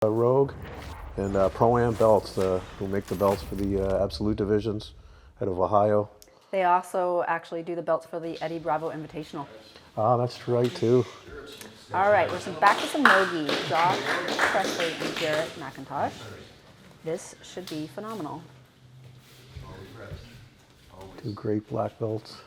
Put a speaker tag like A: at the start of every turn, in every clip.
A: Rogue and Pro-Am belts, who make the belts for the Absolute divisions out of Ohio.
B: They also actually do the belts for the Eddie Bravo Invitational.
A: Ah, that's right too.
B: All right, we're back to some nogi. Josh, Presley, and Jaret MacIntosh. This should be phenomenal.
A: Two great black belts.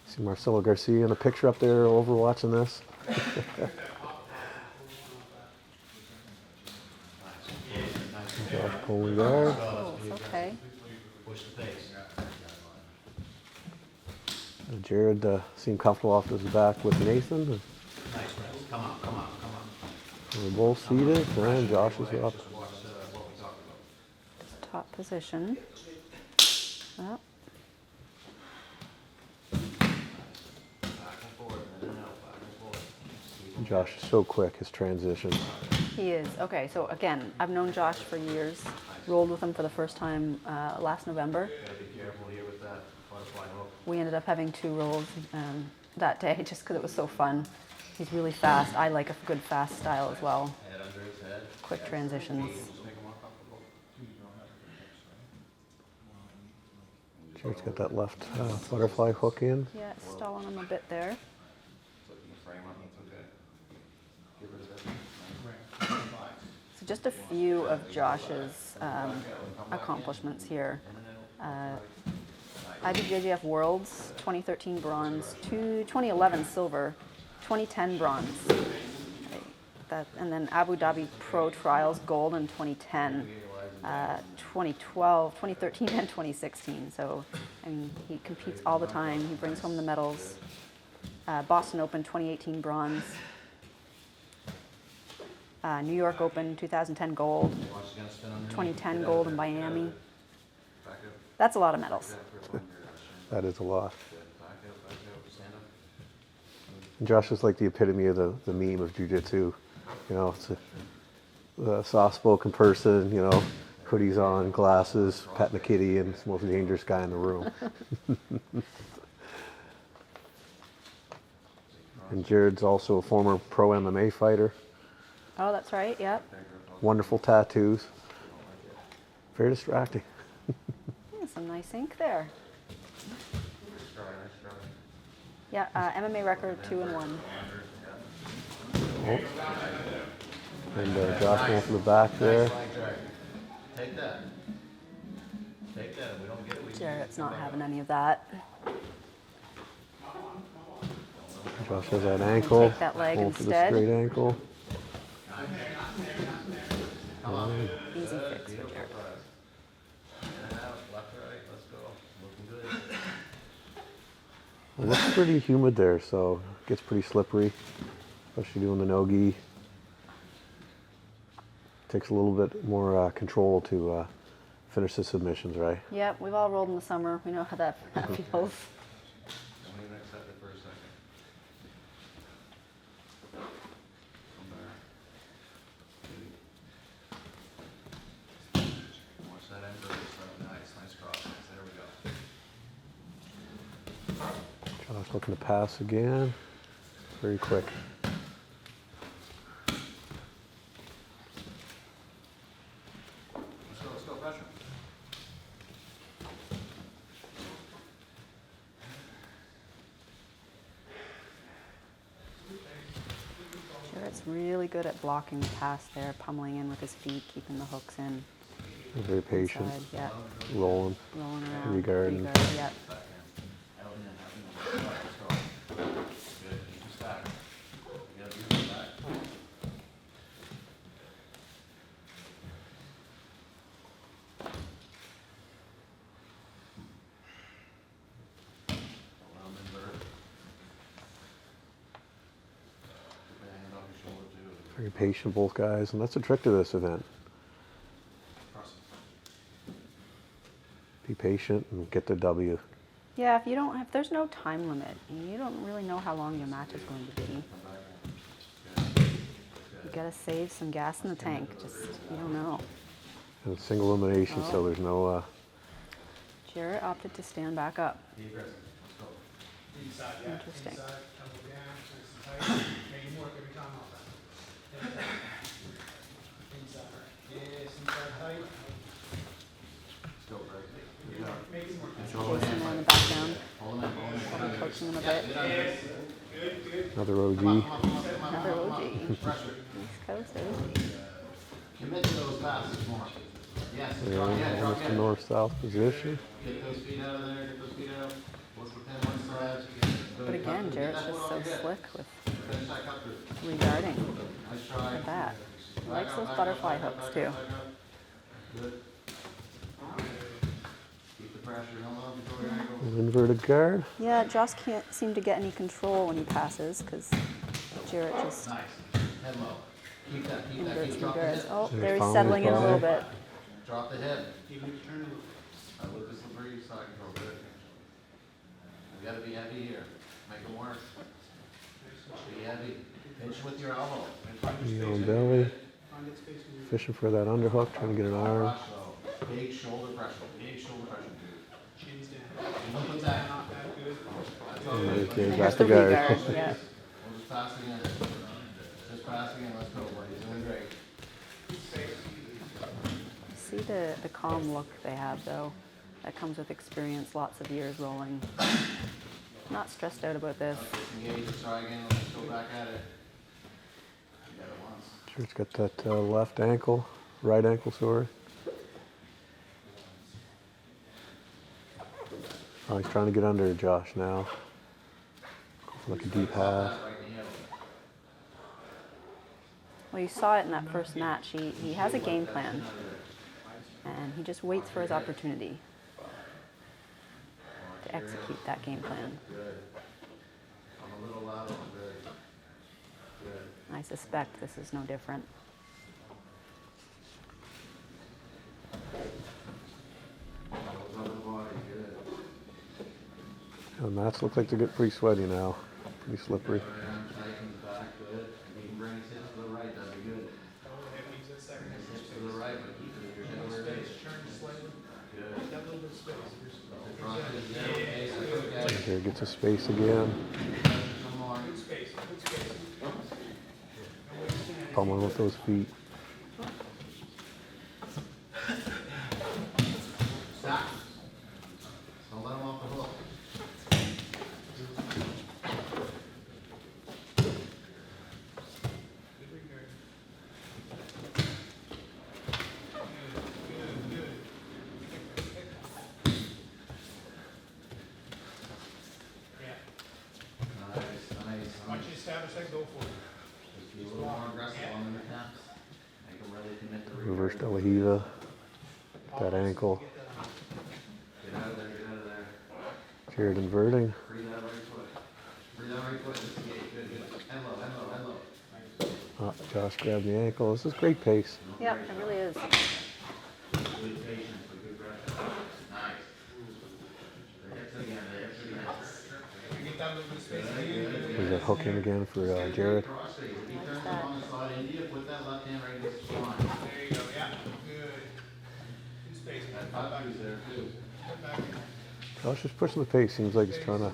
A: See Marcelo Garcia in a picture up there over watching this. Josh pulling there.
B: Oh, it's okay.
A: Jared seemed comfortable off his back with Nathan.
C: Come on.
A: We're both seated, and Josh is up.
B: Top position. Oh.
A: Josh is so quick, his transition.
B: He is. Okay, so again, I've known Josh for years. Rolled with him for the first time last November.
C: Be careful here with that butterfly hook.
B: We ended up having 2 rolls that day just because it was so fun. He's really fast. I like a good fast style as well.
C: Head under his head.
B: Quick transitions.
A: Jared's got that left butterfly hook in.
B: Yeah, stalling him a bit there. So just a few of Josh's accomplishments here. IBJJF Worlds, 2013 bronze, 2011 silver, 2010 bronze. And then Abu Dhabi Pro Trials gold in 2010, 2012, 2013, and 2016. So, I mean, he competes all the time. He brings home the medals. Boston Open 2018 bronze. New York Open 2010 gold. 2010 gold in Miami. That's a lot of medals.
A: That is a lot. And Josh is like the epitome of the meme of jiu-jitsu. You know, it's a soft-spoken person, you know, hoodies on, glasses, petting a kitty, and it's the most dangerous guy in the room. And Jared's also a former pro MMA fighter.
B: Oh, that's right, yep.
A: Wonderful tattoos. Very distracting.
B: Some nice ink there. Yeah, MMA record 2-1.
A: Oh. And Josh going for the back there.
C: Take that. Take that. If we don't get it, we
B: Jaret's not having any of that.
A: Josh has that ankle.
B: Take that leg
A: going for the
B: instead.
A: straight ankle.
B: Easy fix for Jaret.
C: left, right. Let's go. Looking good.
A: It looks pretty humid there, so it gets pretty slippery, especially doing the no-gi. Takes a little bit more control to finish the submissions, right?
B: Yep, we've all rolled in the summer. We know how that feels.
C: Don't even accept it for a second. Watch that end burst. Nice cross. There we go.
A: Josh looking to pass again. Very quick.
C: Let's go, pressure.
B: Jaret's really good at blocking the pass there, pummeling in with his feet, keeping the hooks in.
A: Very patient.
B: Inside, yeah.
A: Rolling.
B: Rolling around.
A: Regarding.
B: Yep.
A: Very patient, both guys, and that's a trick to this event. Be patient and get the W.
B: Yeah, if there's no time limit, you don't really know how long your match is going to be. You gotta save some gas in the tank. Just, you don't know.
A: And it's single elimination, so there's no
B: Jaret opted to stand back up.
D: Inside, yeah.
B: Interesting.
D: Inside, elbow down, nice and tight. Hey, you work every time off that. Inside, yes, inside tight.
C: Still right. Good job.
D: Make it more.
B: Chasing there in the background.
C: Hold him in, hold him in.
B: Kind of coaching them a bit.
D: Yes, good, good.
A: Another OG.
B: Another OG.
C: Pressure.
B: East Coast OG.
C: Commit to those passes more. Yes,
A: Yeah,
C: drop in, drop
A: almost a
C: in.
A: north-south position.
C: Get those feet out of there, get those feet out. Look within one side.
B: But again, Jaret's just so slick with
C: Finish that cut through.
B: regarding.
C: Nice try.
B: Look at that. He likes
C: Back
B: those
C: up,
B: butterfly
C: back up,
B: hooks
C: back
B: too.
C: up, back up. Good. Keep the pressure, don't let him control your ankle.
A: An inverted guard.
B: Yeah, Joss can't seem to get any control when he passes because Jaret just
C: Nice. Head low. Keep that, keep that,
B: inverts
C: keep
B: and
C: drop the
B: inverts.
C: hip.
B: Oh,
A: There's
B: there he's
A: Tommy
B: settling in a little
A: Tommy.
B: bit.
C: Drop the hip.
D: Keep it turning.
C: Lucas Labrie, side control, good. You gotta be heavy here. Make them work. Be heavy. Pinch with your elbow.
A: Knee on belly.
D: Find that space in your
A: Fishing for that underhook, trying to get an arm.
C: Rush though. Big shoulder pressure. Big shoulder pressure.
D: chins down.
C: Don't put that.
D: Not that good.
C: That's all
A: Okay,
C: good.
B: There's
A: back
B: the
A: to guard.
B: regard. Yeah.
C: We'll just pass again. Just pass again. Let's go, buddy. Doing great.
B: See the calm look they have though. That comes with experience, lots of years rolling. Not stressed out about this.
C: Disengage. Try again. Let's go back at it. You got it once.
A: Jaret's got that left ankle, right ankle, sorry. Oh, he's trying to get under Josh now. Go for like a deep half.
C: Right in the hip.
B: Well, you saw it in that first match. He has a game plan, and he just waits for his opportunity to execute that game plan.
C: Good. I'm a little loud. Good. Good.
B: I suspect this is no different.
C: Elbows on the body. Good.
A: The mats look like they get pretty sweaty now. Pretty slippery.
C: Arm tightens back. Good. You can bring his hips to the right. That'd be good.
D: Elbow hip needs that second.
C: Hips to the right, but keep your head where it is.
D: Turn slightly.
C: Good.
D: That little bit of space.
C: Drop it down. Okay, so okay.
A: Jaret gets his space again.
C: Some more.
D: Good space, good space.
A: Pummeling with those feet.
C: Stop. Don't let him off the hook.
D: Good regard. Yeah.
C: Nice, nice.
D: Once you establish that, go for it.
C: Just be a little more aggressive on the taps. Make him really commit to
A: Reverse De La Hiva. That ankle.
C: Get out of there, get out of there.
A: Jaret inverting.
C: Free that right foot. Free that right foot. Disengage. Good, good. Head low, head low, head low.
A: Oh, Josh grabbed the ankle. This is great pace.
B: Yep, it really is.
C: Good patience, but good pressure. Nice. The hips again, the hips again.
D: Get that little bit of space again.
A: There's that hook in again for Jaret.
C: Cross face. If he turns him on the side, India, put that left hand right against his spine.
D: There you go, yeah, good. Good space.
C: That
D: Cut back,
C: top two's there too.
D: cut back in there.
A: Josh is pushing the pace. Seems like he's trying to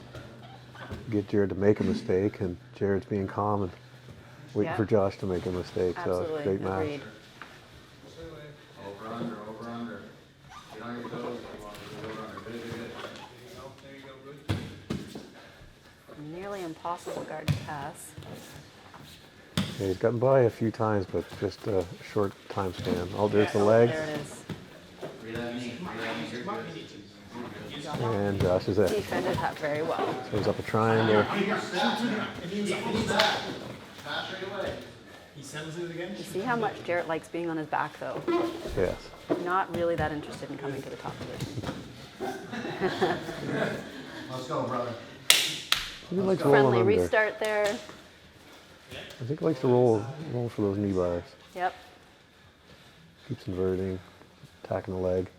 A: get Jaret to make a mistake, and Jaret's being calm and waiting
B: Yeah.
A: for Josh to make a mistake. So
B: Absolutely,
A: great match.
B: agreed.
C: Over, under, over, under. Get on your toes if you want to do over, under. Good, good, good.
D: There you go, good.
B: Nearly impossible guard to pass.
A: Yeah, he's gotten by a few times, but just a short time span. Oh, there's the leg,
B: There it is.
C: Free that knee, free that knee. You're good.
A: and Josh is it.
B: Defended that very well.
A: Throws up a triangle.
C: He's back. Pass right away.
D: He settles it again?
B: You see how much Jaret likes being on his back though?
A: Yes.
B: Not really that interested in coming to the top of it.
C: Let's go, brother.
A: He likes
B: Friendly
A: rolling under.
B: restart there.
A: I think he likes to roll for those knee bars.
B: Yep.
A: Keeps inverting, attacking the leg.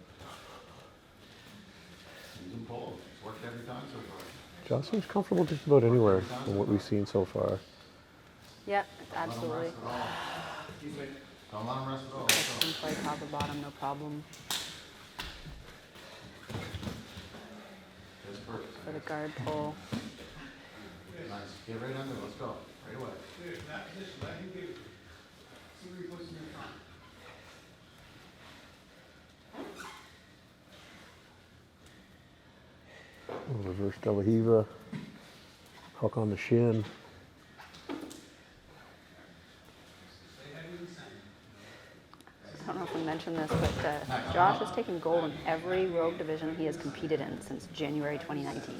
C: Use and pull. It's worked every time so far.
A: Josh seems comfortable just about anywhere from what we've seen so far.
B: Yep,
C: Let him
B: absolutely.
C: rest at all. Don't let him rest at all. Let's go.
B: Can play top or bottom, no problem.
C: That's perfect.
B: For the guard pull.
C: Get right under, let's go, right away.
D: Dude, that position, let him get, see where he puts in your front.
A: Reverse double heaver. Hook on the shin.
B: I don't know if we mentioned this, but Josh has taken gold in every Rogue division he has competed in since January 2019,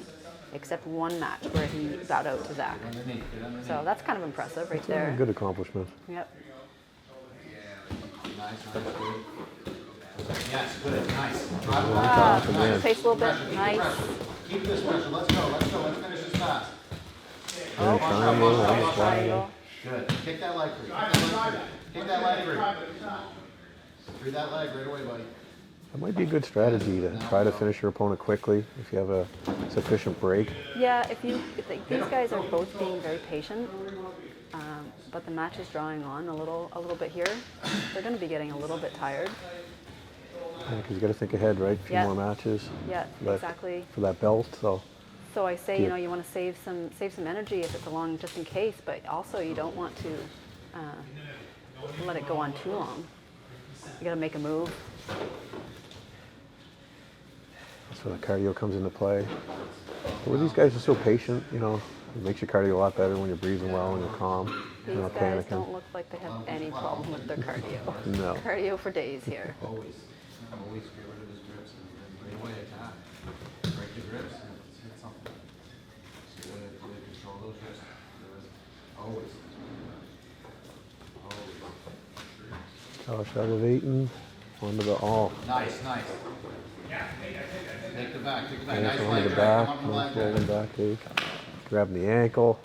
B: except one match where he bowed out to Zach.
C: Underneath, get underneath.
B: So that's kind of impressive right there.
A: Good accomplishment.
B: Yep.
C: Nice, good. Yes, good, nice.
A: Top again.
B: Pace a little bit. Nice.
C: Keep this pressure, let's go, let's finish this fast.
A: Very triangle, almost wide.
B: Triangle.
C: Good, kick that leg free, kick that leg free. Free that leg right away, buddy.
A: That might be a good strategy to try to finish your opponent quickly if you have a sufficient break.
B: Yeah, these guys are both being very patient, but the match is drawing on a little bit here. They're going to be getting a little bit tired.
A: Because you got to think ahead, right? A few
B: Yeah.
A: more matches.
B: Yeah,
A: left
B: exactly.
A: For that belt, so.
B: So I say,
A: Yeah.
B: you want to save some energy if it's a long, just in case, but also you don't want to let it go on too long. You got to make a move.
A: That's where the cardio comes into play. But when these guys are so patient, it makes your cardio a lot better when you're breathing well and you're calm.
B: These
A: You're not
B: guys
A: panicking.
B: don't look like they have any problem with their cardio.
A: No.
B: Cardio for days here.
C: Always get rid of his grips and right away attack. Break the grips and hit something. Do they control those grips? Always.
A: Josh elevating onto the all.
C: Nice. Take the back,
A: And
C: nice
A: onto
C: leg
A: the
C: drag,
A: back,
C: come up the
A: nice
C: leg drag.
A: rolling back take. Grabbing the ankle.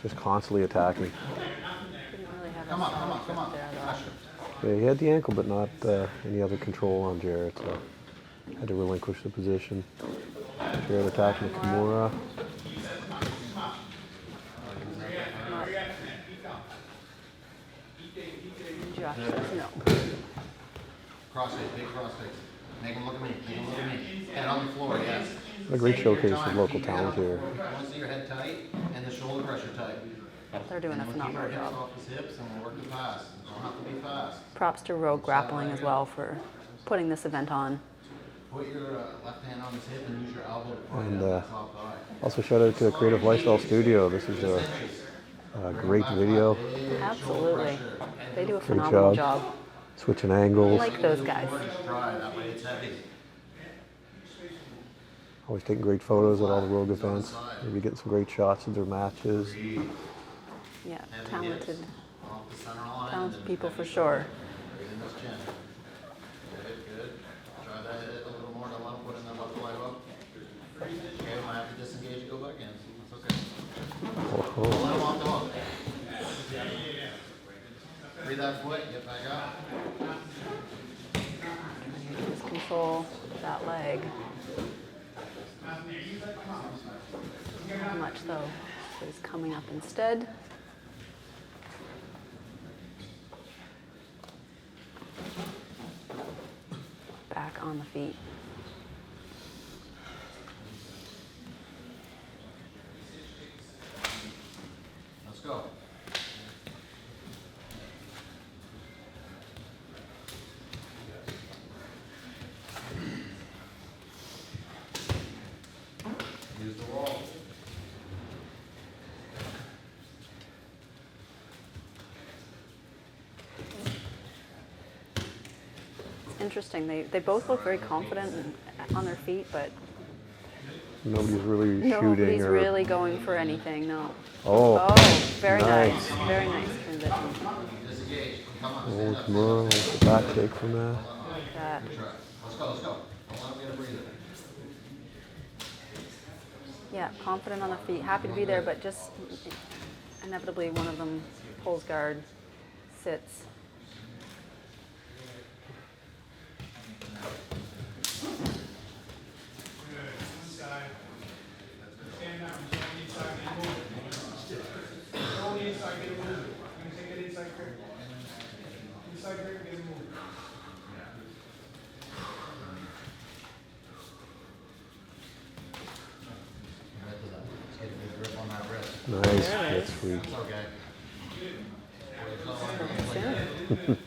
A: Just constantly attacking.
B: Didn't really have a
C: Come on,
B: solid grip
C: come on.
B: there, though.
C: Pressure.
A: Yeah, he had the ankle, but not any other control on Jaret, so had to relinquish the position. Jaret attacking the Kimura.
B: Josh says no.
C: Crossface, big crossface. Make him look at me, Head on the floor, yes.
A: A great showcase of
C: Time,
A: local
C: keep your head
A: talent
C: on the
A: here.
C: floor. I want to see your head tight and the shoulder pressure tight.
B: They're doing a
C: And we'll keep our
B: phenomenal
C: hips
B: job.
C: off his hips and we'll work the pass. You don't have to be fast.
B: Props to Rogue Grappling as well for putting this event on.
C: Put your left hand on his hip and use your elbow to point
A: And,
C: out the top thigh.
A: Also shout out to Creative Lifestyle Studio. This is a great video.
B: Absolutely. They do a
A: Great
B: phenomenal
A: job.
B: job.
A: Switching
B: I
A: angles.
B: like those guys.
C: Try, that way it's heavy.
A: Always taking great photos at all the Rogue events. Maybe getting some great shots of their matches.
B: Yeah, talented
C: Off the center line.
B: talented people for sure.
C: Right in his chin. Good. Try that a little more. Don't let him put in the butterfly up. Okay, when I have to disengage, go back in. It's okay.
A: Oh,
C: Don't let him off the hook. Free that foot, get back up.
B: Just control that leg. Not much though. So he's coming up instead. Back on the feet.
C: Let's go. Use the wall.
B: It's interesting. They both look very confident on their feet, but
A: nobody's really shooting
B: nobody's
A: or.
B: really going for anything. No.
A: Oh,
B: Very
A: nice.
B: nice. Very nice transition.
C: Disengage. Come on,
A: Oh,
C: stand up.
A: Kimura with the back take from that.
B: Like that.
C: Try. Let's go. Don't let him get a breather.
B: Yeah, confident on the feet, happy to be there, but just inevitably one of them pulls guard, sits.
D: Inside. Stand up, just on the inside, get a move. Go on the inside, get a move. You can take it inside grip. Inside grip, get a move.
C: Right to that. Let's get a good grip on that wrist.
A: Nice.
B: There it
A: That's
B: is.
A: sweet.
C: It's okay.
B: Soon.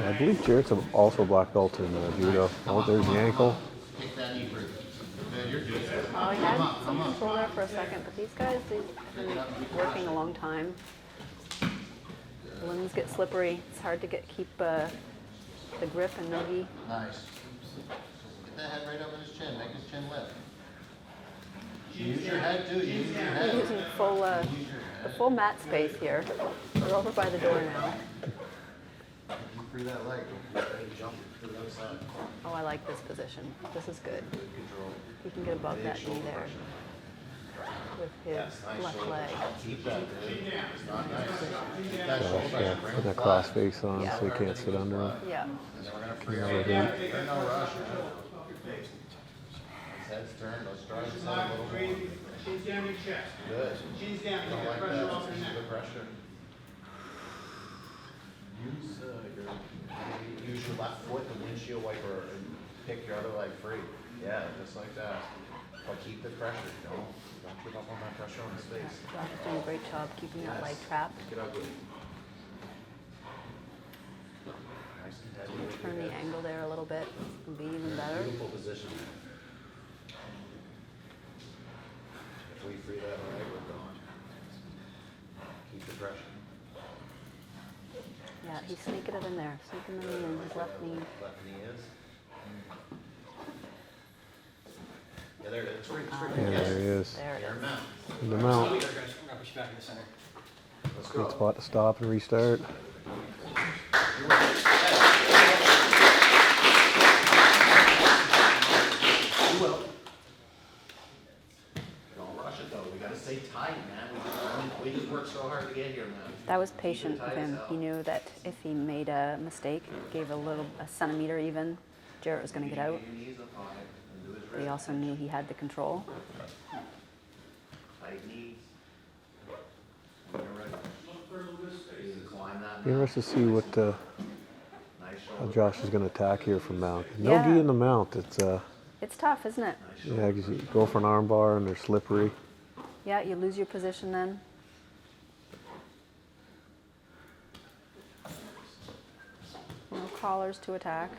A: I believe Jaret's also a black belt in judo. Oh, there's the ankle.
C: Kick that knee through. Good, you're good.
B: Oh, he had some control there for a second, but these guys, they've been working a long time. Limbs get slippery. It's hard to keep the grip and nogi.
C: Nice. Get that head right up in his chin. Make his chin lift. Use your head too. Use your
B: We're
C: head.
B: using the full mat space here. We're over by the door now.
C: You free that leg. Ready to jump to the other side.
B: Oh, I like this position. This is good.
C: Good control.
B: He can get above
C: Big
B: that knee
C: shoulder
B: there
C: pressure.
B: with his
C: Nice
B: left
C: shoulder.
B: leg.
C: Keep that. Dude. It's not nice. Keep that
A: Yeah,
C: shoulder. Bring
A: put
C: it
A: that
C: flat.
A: cross face on
B: Yeah.
A: so he can't sit under him.
B: Yeah.
C: And then we're gonna free
A: Another
C: our
A: hit.
C: There's no rush. His head's turned. Let's drive his head a little more.
D: Chin's down your chest.
C: Good.
D: Chin's down,
C: Don't
D: you got
C: like
D: pressure
C: that.
D: off your neck.
C: The pressure. Use your left foot, the windshield wiper, and pick your other leg free. Yeah, just like that. But keep the pressure. Don't give up on that pressure on his face.
B: Josh is doing a great job keeping that leg trapped.
C: Get ugly. Nice and steady.
B: Turn the angle there a little bit and be even better.
C: Beautiful position. If we free that leg, we're gone. Keep the pressure.
B: Yeah, he's sneaking it in there. Sneaking the knee in his left knee.
C: Left knee is. Yeah, there it is. It's free. It's free.
A: Yeah,
C: Yes.
A: there he is.
B: There it
C: Air
B: is.
C: mount.
A: In the mount.
D: Guys, I'm gonna push you back in the center.
C: Let's
A: Good
C: go.
A: spot to stop and restart.
C: You will. Don't rush it though. We gotta stay tight, man. We just worked so hard to get here, man.
B: That was patient of him. He knew that if he made a mistake, gave a centimeter even, Jaret was going to get out.
C: Your knees up on it and do his
B: But he
C: wrist.
B: also knew he had the control.
C: Tight knees. When you're ready. You can climb that
A: Be
C: mount.
A: interested to see what
C: Nice
A: how
C: shoulder.
A: Josh is going to attack here from mount. No
B: Yeah.
A: gi in the mount. It's
B: It's tough, isn't it?
A: yeah, 'cause you go for an arm bar and they're slippery.
B: Yeah, you lose your position then. No collars to attack.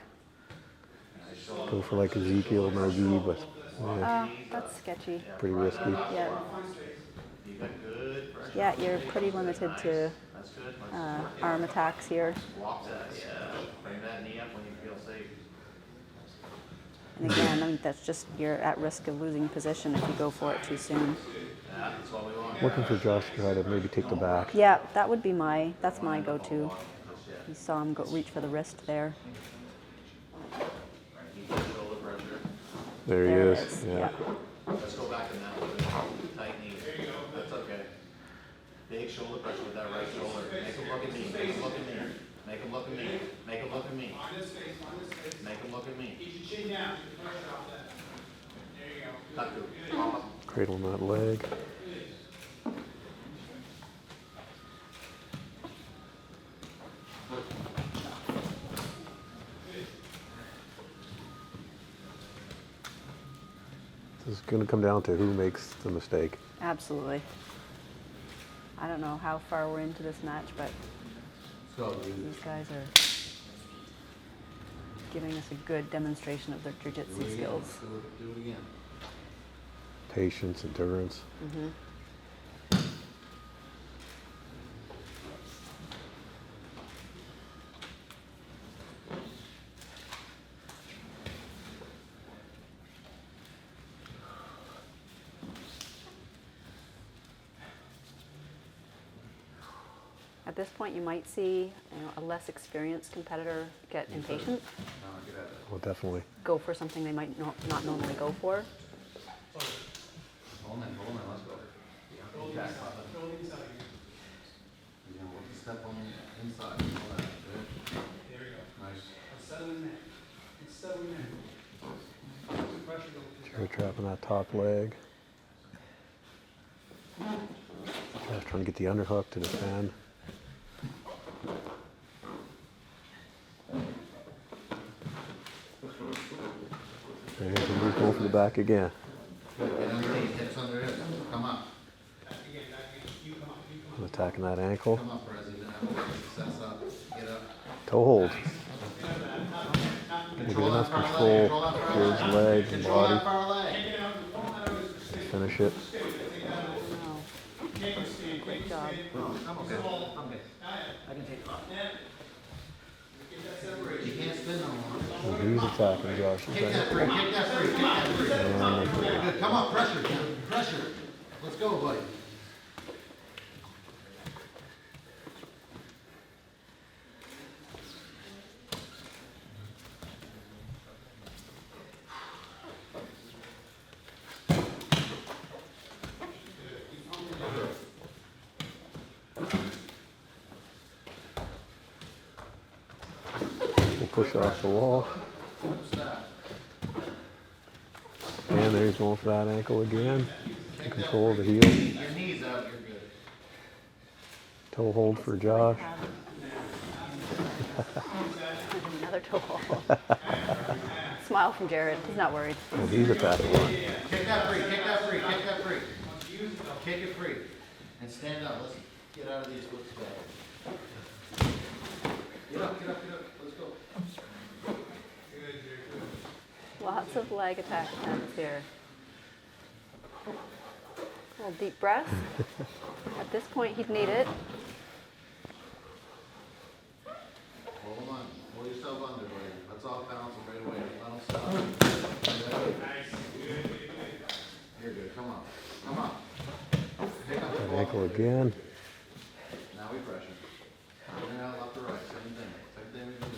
A: Go for like Ezekiel no gi, but yeah,
B: That's sketchy.
A: pretty risky.
B: Yeah,
C: You got good pressure.
B: yeah, you're pretty limited to
C: That's good.
B: arm attacks here.
C: Walk that, yeah. Bring that knee up when you feel safe.
B: And again, I mean, that's just, you're at risk of losing position if you go for it too soon.
C: Yeah, that's what we want.
A: Looking for Josh to try to maybe take the back.
B: Yeah, that would be that's my go-to. You saw him reach for the wrist there.
C: Keep that shoulder pressure.
A: There he
B: There it
A: is.
B: is.
A: Yeah.
C: Let's go back to that. Tight knees. That's okay. Big shoulder pressure with that right shoulder. Make him look at me. Make him look at me. Make him look at me. Make him look at me.
D: On this face, on this face.
C: Make him look at me.
D: Keep your chin down, keep the pressure off that. There you go.
C: Tuck to.
A: Cradling that leg. This is going to come down to who makes the mistake.
B: Absolutely. I don't know how far we're into this match, but
C: Let's go, dude.
B: these guys are giving us a good demonstration of their jiu-jitsu skills.
C: Do it again.
A: Patience, endurance.
B: At this point, you might see a less experienced competitor get impatient,
A: Well, definitely.
B: go for something they might not normally go for.
C: Hold on, let's go. Back up. You're gonna work the step on the inside. Hold on. Good.
D: There we go.
C: Nice.
D: It's settling in. It's settling in. Keep the pressure going.
A: Jaret trapping that top leg. Josh trying to get the underhook to defend. And he's going for the back again.
C: Get underneath, get
A: Attacking that ankle.
C: Come up, Presley. Success up. Get up.
A: Toe hold. We'll get
C: Control that
A: enough
C: far
A: control
C: leg. Control that far
A: through his
C: leg.
A: leg and
C: Control that
A: body.
C: far leg.
A: to Finish it.
B: Wow. Great job.
C: I'm okay. I'm good. I can take it off. You can't spin no more.
A: And he's attacking Josh's
C: Kick that
A: ankle.
C: free. Kick that free. Kick that free.
A: And
C: Good. Come on. Pressure. Pressure. Let's go, buddy.
A: we'll push off the wall. And there he's going for that ankle again. To control the heel.
C: Your knees out. You're good.
A: Toe hold for Josh.
B: Another toe hold. Smile from Jared. He's not worried.
A: And he's attacking one.
C: Kick that free. Kick that free. Kick that free. Kick it free. And stand up. Let's get out of these flips back. Get up. Get up. Get up. Let's go.
B: Lots of leg attack attempts here. A little deep breath. At this point, he'd need it.
C: Hold on. Hold yourself under, buddy. Let's all bounce right away. Let them stop. You're good. Come on. Come on. Pick up the
A: That
C: ball.
A: ankle again.
C: Now we pressure. In and out, left to right. Same thing. Same thing we can do.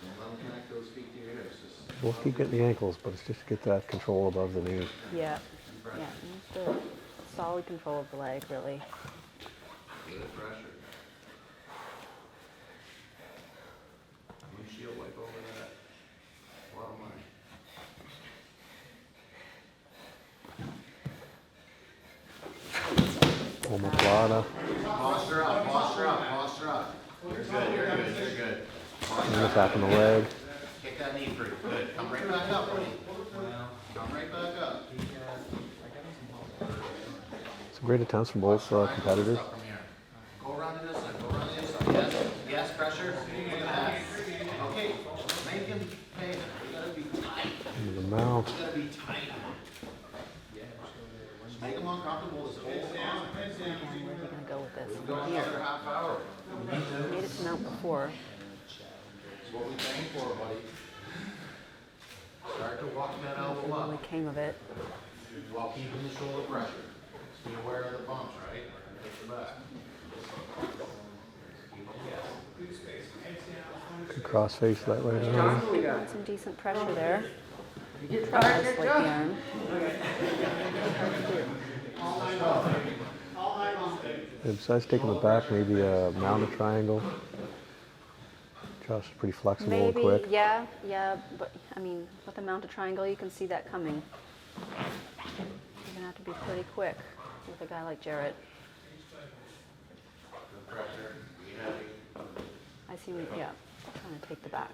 C: Don't let them connect those feet to your hips. Just
A: We'll keep getting the ankles, but it's just to get that control above the knee.
B: Yeah. Yeah. Needs the solid control of the leg, really.
C: good pressure. Windshield wipe over that. Bottom line.
A: Omoplata.
C: Posture up, posture up, posture up. You're good, you're good, you're good.
A: And attacking the leg.
C: Kick that knee free. Good. Come right back up, buddy. Come right back up.
A: Some great attempts from both competitors.
C: Up from here. Go around to this side, go around the other side. Yes, yes, pressure. Look at that. Okay, make him pay. You gotta be tight.
A: Into the mouth.
C: You gotta be tight. Make him uncomfortable this whole time.
B: Again, where's he going to go with this?
C: Go another half hour.
B: He made it to mount before.
C: That's what we trained for, buddy. Start to walk that elbow
B: What really
C: up
B: came of it.
C: while keeping the shoulder pressure. Just be aware of the bumps, right? Take the back. Keep them
A: Good cross face that right arm.
B: Got some decent pressure there. Try to isolate the arm.
A: And besides taking the back, maybe mount a triangle. Josh is pretty flexible and
B: Maybe,
A: quick.
B: yeah, but I mean, with a mounted triangle, you can see that coming. You're gonna have to be pretty quick with a guy like Jaret.
C: good pressure. Be heavy.
B: I see him, yeah, trying to take the back.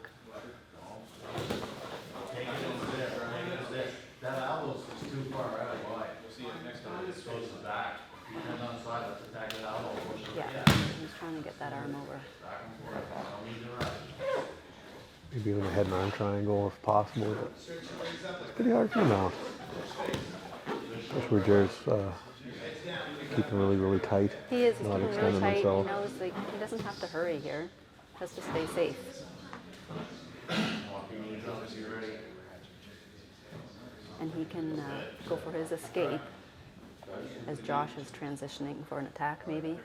C: Take it into this, right? Into this. That elbow's is too far out wide. We'll see it next time. It goes to the back. Depends on the side. Let's attack that elbow. Push it.
B: Yeah, he's trying to get that arm over.
C: Back and forth. Don't need to rush.
A: Maybe even a head and arm triangle if possible. But it's pretty hard to mount. Especially where Jared's keeping really, really tight.
B: He is, he's
A: Not
B: keeping really
A: extending
B: tight. He
A: himself.
B: knows that he doesn't have to hurry here. Has to stay safe.
C: Walk your knees up as you're ready.
B: And he can go for his escape as Josh is transitioning for an attack, maybe.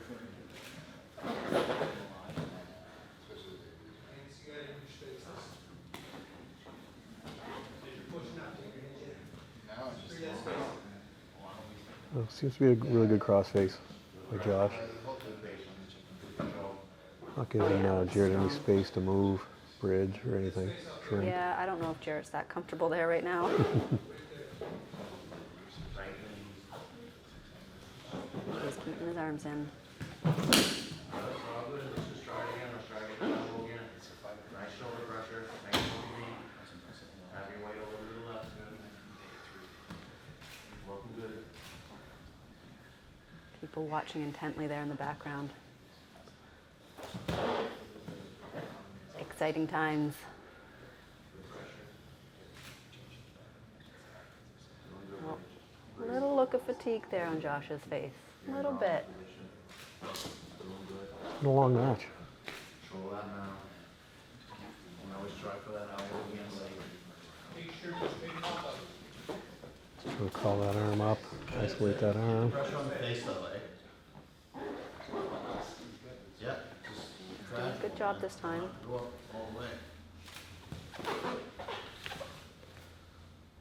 A: Well, seems to be a really good cross face by Josh. Not giving Jared any space to move, bridge, or anything. Shrink.
B: Yeah, I don't know if Jaret's that comfortable there right now. He's keeping his arms in.
C: That's all good. Let's just try it again. Let's try to get the elbow again. Nice shoulder pressure. Make it look me. Have your weight over to the left. Good. Looking good.
B: People watching intently there in the background. Exciting times. Well, a little look of fatigue there on Josh's face. A little bit.
A: A long match.
C: Control that now. And always try for that elbow again later.
D: Make sure you straighten up.
A: We'll call that arm up. Isolate that arm.
C: Pressure on the face though, eh? Yeah, just
B: Doing a good job this time.
C: go up all the way.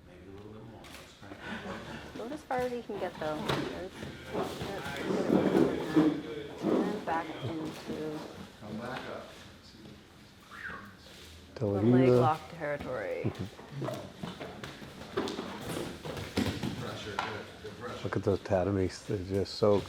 C: Maybe a little bit more. Let's crank it.
B: Go as far as he can get though. And back into
C: Come back up.
B: the leg
A: Televiva.
B: lock territory.
C: Pressure, good, good pressure.
A: Look at those tatamis. They're just soaked.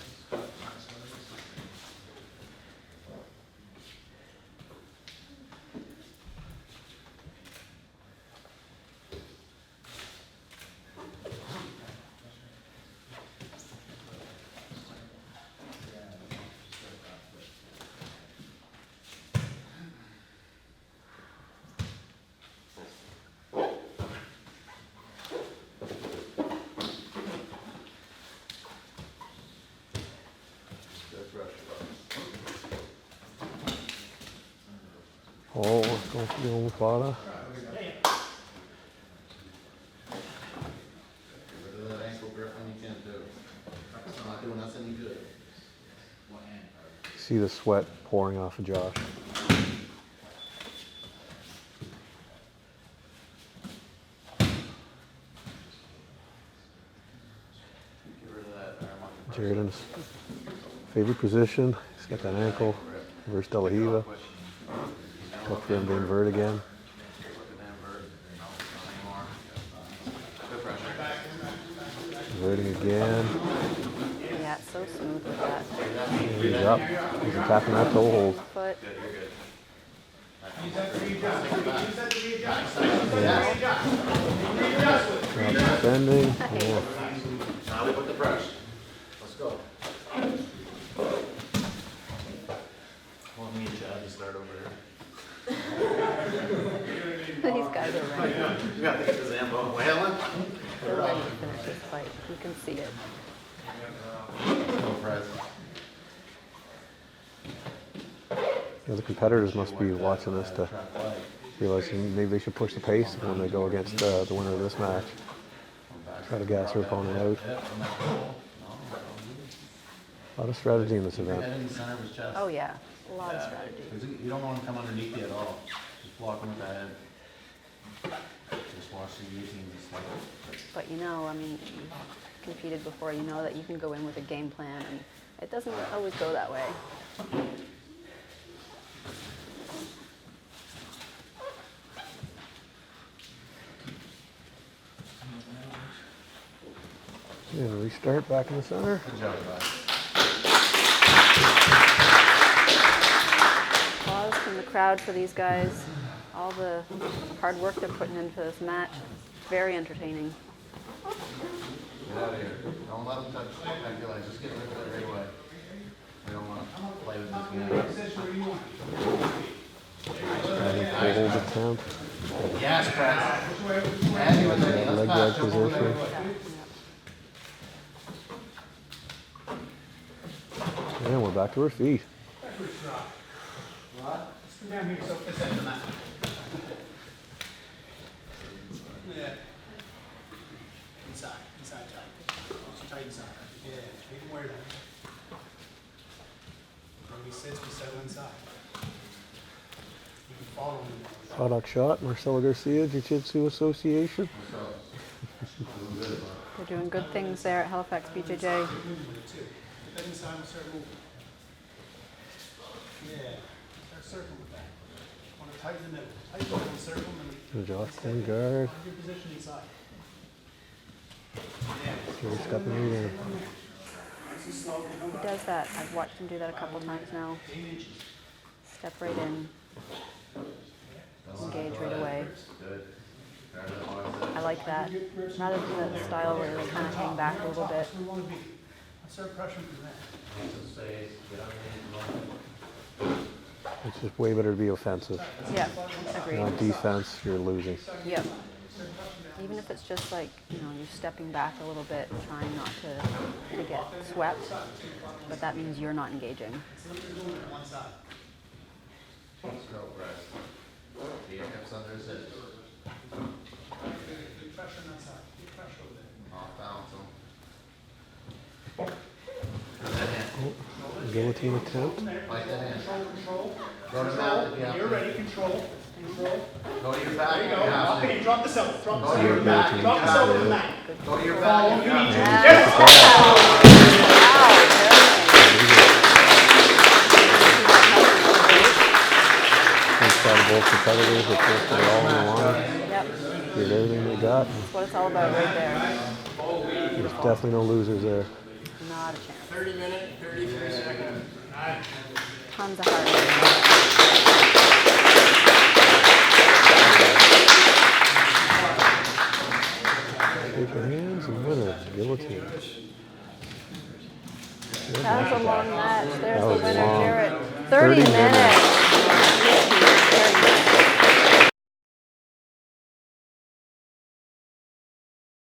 C: Good pressure.
A: Oh, let's go for the Omifada.
C: Get rid of that ankle grip when you can too. It's not doing us any good.
A: See the sweat pouring off of Josh.
C: Get rid of that arm on the
A: Jared in his favorite position. He's got that ankle. Reverse Delahiva. Look for him to invert again.
C: Look at that invert. No, not anymore. Good pressure.
A: Inverting again.
B: Yeah, it's so smooth with that
A: He's up. He's attacking that toe hold.
B: foot.
C: Good, you're good.
D: Use that to readjust. Use that to readjust.
A: Now bending. Yeah.
C: Now we put the press. Let's go. Well, me and Chad, you start over here.
B: These guys are ready.
C: You got to get the Zambo wailing.
B: They're ready to finish this fight. You can see it.
C: No press.
A: The other competitors must be watching this to realize maybe they should push the pace when they go against the winner of this match. Try to gas their opponent out. A lot of strategy in this event.
C: Head in the center of his chest.
B: Oh yeah, a lot of strategy.
C: 'Cause you don't want him to come underneath you at all. Just block him with the head. Just watch the guillotine and stuff.
B: But you know, I mean, you've competed before. You know that you can go in with a game plan, and it doesn't always go that way.
A: And restart back in the center.
C: Good job, guys.
B: Applause from the crowd for these guys. All the hard work they're putting into this match. Very entertaining.
C: Get out of here. Don't let them touch that leg. Just get rid of it right away. We don't want to play with this game.
A: Full hold attempt.
C: Yes, press. Heavy with it.
A: Leg
C: Let's
A: drag
C: pass. Jump over
A: position.
C: there.
A: And we're back to our feet.
D: Down here, so it's at the mat. Yeah. Inside, tight. Tight inside. Yeah, take him where down. When he sits, we settle inside. You can follow him.
A: Product shot, Marcelo Garcia, Jiu-Jitsu Association.
B: They're doing good things there at Halifax BJJ.
D: Get that inside and start moving. Yeah, start circling with that. Want to tighten the middle. Tighten the middle, circle, and
A: And Josh pulling guard.
D: have your position inside.
A: Really stepping in.
B: He does that. I've watched him do that a couple times now. Step right in. Engage right away.
C: Good.
B: I like that. Rather than the style where they kind of hang back a little bit.
D: Start pressuring from there.
A: It's just way better to be offensive.
B: Yeah, agreed.
A: On defense, you're losing.
B: Yep. Even if it's just like, you're stepping back a little bit, trying not to get swept, but that means you're not engaging.
C: One side. Let's go, Press. The hips under his hips.
D: Keep pressure on that side. Keep pressure over there.
C: Off balance him. That hand.
A: Guillotine attempt.
C: Fight that hand.
D: Control.
C: Go to mouth if you have
D: You're
C: to.
D: ready. Control. Control.
C: Go to your back
D: There
C: if
D: you
C: you
D: go.
C: have to.
D: Okay, drop this out. Drop
C: Go
D: this
C: to
D: out.
C: your back if you
D: Drop this
C: have
D: out to the
C: to.
D: mat.
C: Go to your back if you have to.
D: Yes.
A: Incredible competitors that just put it all on the line.
B: Yep.
A: Did everything they got.
B: That's what it's all about right there.
A: There's definitely no losers there.
B: Not a chance.
D: 30 minutes, 33 seconds.
B: Tons of heart rate.
A: Shake your hands and winner, guillotine.
B: That was a long match. There's
A: That
B: the
A: was
B: winner,
A: long.
B: Jaret. 30 minutes.